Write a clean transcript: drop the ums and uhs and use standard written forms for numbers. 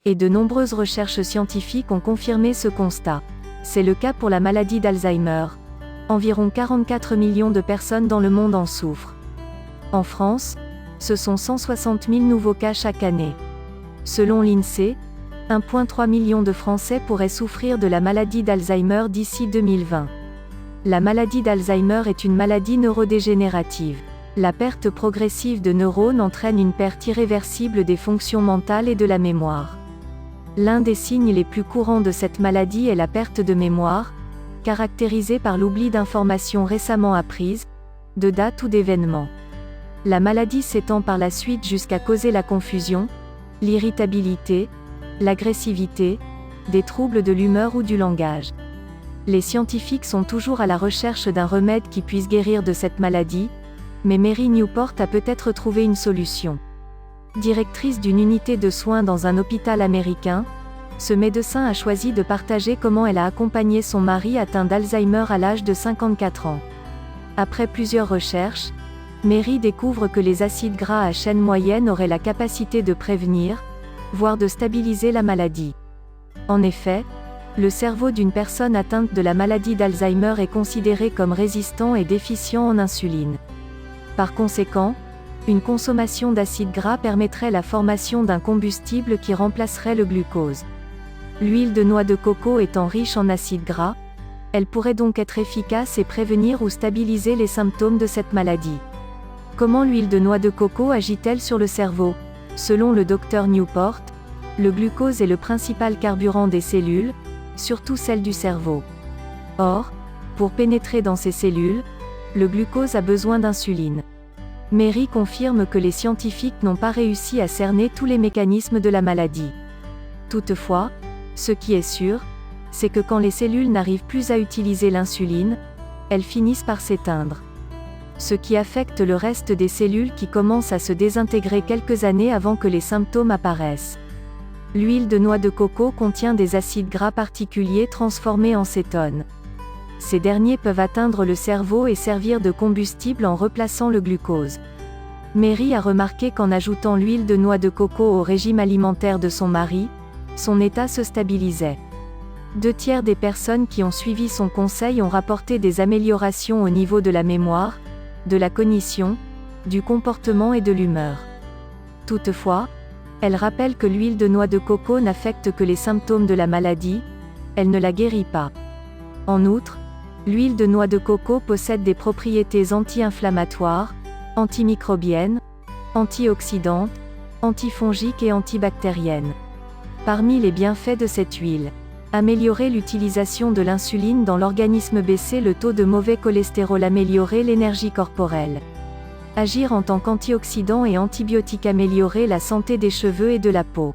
Et de nombreuses recherches scientifiques ont confirmé ce constat. C'est le cas pour la maladie d'Alzheimer. Environ 44 millions de personnes dans le monde en souffrent. En France, ce sont 160 000 nouveaux cas chaque année. Selon l'INSEE, 1,3 million de Français pourraient souffrir de la maladie d'Alzheimer d'ici 2020. La maladie d'Alzheimer est une maladie neurodégénérative. La perte progressive de neurones entraîne une perte irréversible des fonctions mentales et de la mémoire. L'un des signes les plus courants de cette maladie est la perte de mémoire, caractérisée par l'oubli d'informations récemment apprises, de dates ou d'événements. La maladie s'étend par la suite jusqu'à causer la confusion, l'irritabilité, l'agressivité, des troubles de l'humeur ou du langage. Les scientifiques sont toujours à la recherche d'un remède qui puisse guérir de cette maladie, mais Mary Newport a peut-être trouvé une solution. Directrice d'une unité de soins dans un hôpital américain, ce médecin a choisi de partager comment elle a accompagné son mari atteint d'Alzheimer à l'âge de 54 ans. Après plusieurs recherches, Mary découvre que les acides gras à chaîne moyenne auraient la capacité de prévenir, voire de stabiliser la maladie. En effet, le cerveau d'une personne atteinte de la maladie d'Alzheimer est considéré comme résistant et déficient en insuline. Par conséquent, une consommation d'acides gras permettrait la formation d'un combustible qui remplacerait le glucose. L'huile de noix de coco étant riche en acides gras, elle pourrait donc être efficace et prévenir ou stabiliser les symptômes de cette maladie. Comment l'huile de noix de coco agit-elle sur le cerveau ? Selon le Dr Newport, le glucose est le principal carburant des cellules, surtout celles du cerveau. Or, pour pénétrer dans ces cellules, le glucose a besoin d'insuline. Mary confirme que les scientifiques n'ont pas réussi à cerner tous les mécanismes de la maladie. Toutefois, ce qui est sûr, c'est que quand les cellules n'arrivent plus à utiliser l'insuline, elles finissent par s'éteindre. Ce qui affecte le reste des cellules qui commencent à se désintégrer quelques années avant que les symptômes apparaissent. L'huile de noix de coco contient des acides gras particuliers transformés en cétones. Ces derniers peuvent atteindre le cerveau et servir de combustible en replaçant le glucose. Mary a remarqué qu'en ajoutant l'huile de noix de coco au régime alimentaire de son mari, son état se stabilisait. 2/3 des personnes qui ont suivi son conseil ont rapporté des améliorations au niveau de la mémoire, de la cognition, du comportement et de l'humeur. Toutefois, elle rappelle que l'huile de noix de coco n'affecte que les symptômes de la maladie, elle ne la guérit pas. En outre, l'huile de noix de coco possède des propriétés anti-inflammatoires, antimicrobiennes, antioxydantes, antifongiques et antibactériennes. Parmi les bienfaits de cette huile, améliorer l'utilisation de l'insuline dans l'organisme, baisser le taux de mauvais cholestérol, améliorer l'énergie corporelle. Agir en tant qu'antioxydant et antibiotique, améliorer la santé des cheveux et de la peau.